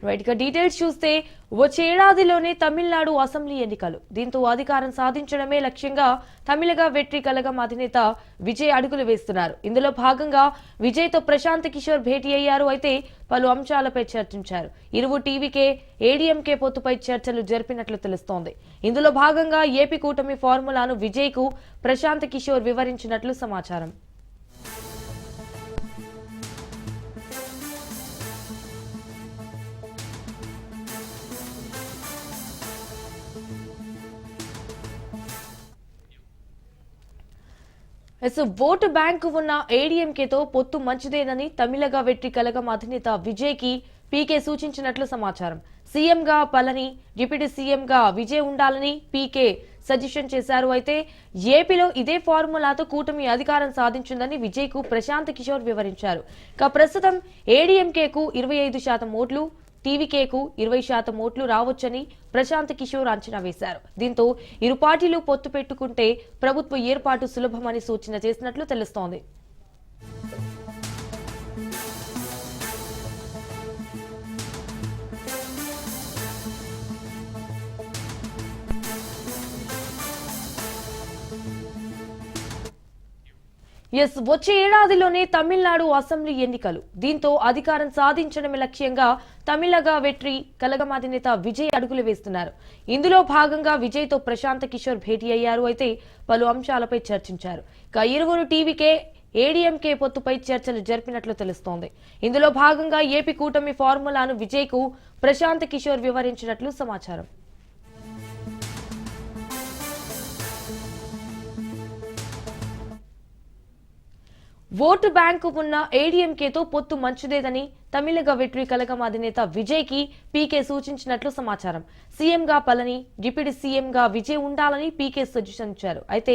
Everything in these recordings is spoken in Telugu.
రైట్ గా డీటెయిల్స్ చూస్తే వచ్చే ఏడాదిలోనే తమిళనాడు అసెంబ్లీ ఎన్నికలు. దీంతో అధికారం సాధించడమే లక్ష్యంగా తమిళగా వెట్రి కలగం అధినేత విజయ్ అడుగులు వేస్తున్నారు. ఇందులో భాగంగా విజయ్ తో ప్రశాంత్ కిషోర్ భేటీ అయ్యారు. అయితే పలు అంశాలపై చర్చించారు. ఇరువు టీవీకే ఏడీఎంకే పొత్తుపై చర్చలు జరిపినట్లు తెలుస్తోంది. ఇందులో భాగంగా ఏపీ కూటమి ఫార్ములాను విజయ్ కు ప్రశాంత్ కిషోర్ వివరించినట్లు సమాచారం. ఓటు బ్యాంకు ఉన్న ఏడీఎంకేతో పొత్తు మంచిదేనని తమిళగా వెట్రి కలగం అధినేత విజయ్ కి పీకే సూచించినట్లు సమాచారం. సీఎంగా పళని, డిప్యూటీ సీఎంగా విజయ్ ఉండాలని పీకే సజెషన్ చేశారు. అయితే ఏపీలో ఇదే ఫార్ములాతో కూటమి అధికారం సాధించిందని విజయ్ కు ప్రశాంత్ కిషోర్ వివరించారు. ప్రస్తుతం ఏడీఎంకేకు 25% ఓట్లు, టీవీకేకు 20% ఓట్లు రావచ్చని ప్రశాంత్ కిషోర్ అంచనా వేశారు. దీంతో ఇరు పార్టీలు పొత్తు పెట్టుకుంటే ప్రభుత్వ ఏర్పాటు సులభమని సూచన చేసినట్లు తెలుస్తోంది. వచ్చే ఏడాదిలోనే తమిళనాడు అసెంబ్లీ ఎన్నికలు. దీంతో అధికారం సాధించడమే లక్ష్యంగా తమిళగా వెట్రి కలగం అధినేత విజయ్ అడుగులు వేస్తున్నారు. ఇందులో భాగంగా విజయ్ తో ప్రశాంత్ కిషోర్ భేటీ అయ్యారు. అయితే పలు అంశాలపై చర్చించారు. ఇరువురు టీవీకే ఏడీఎంకే పొత్తుపై చర్చలు జరిపినట్లు తెలుస్తోంది. ఇందులో భాగంగా ఏపీ కూటమి ఫార్ములాను విజయ్ కు ప్రశాంత్ కిషోర్ వివరించినట్లు సమాచారం. ఓటు బ్యాంకు ఉన్న ఏడీఎంకేతో పొత్తు మంచిదేదని తమిళగా వెట్రి కలగం అధినేత విజయ్ కి పీకే సూచించినట్లు సమాచారం. సీఎంగా పళని, డిప్యూటీ సీఎంగా విజయ్ ఉండాలని పీకే సజెషన్ ఇచ్చారు. అయితే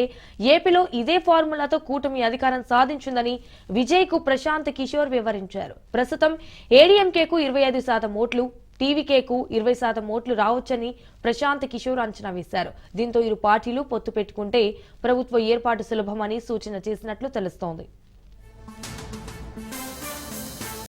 ఏపీలో ఇదే ఫార్ములాతో కూటమి అధికారం సాధించిందని విజయ్ కు ప్రశాంత్ కిషోర్ వివరించారు. ప్రస్తుతం ఏడీఎంకేకు 25% ఓట్లు, టీవీకేకు 20% ఓట్లు రావచ్చని ప్రశాంత్ కిషోర్ అంచనా వేశారు. దీంతో ఇరు పార్టీలు పొత్తు పెట్టుకుంటే ప్రభుత్వ ఏర్పాటు సులభమని సూచన చేసినట్లు తెలుస్తోంది.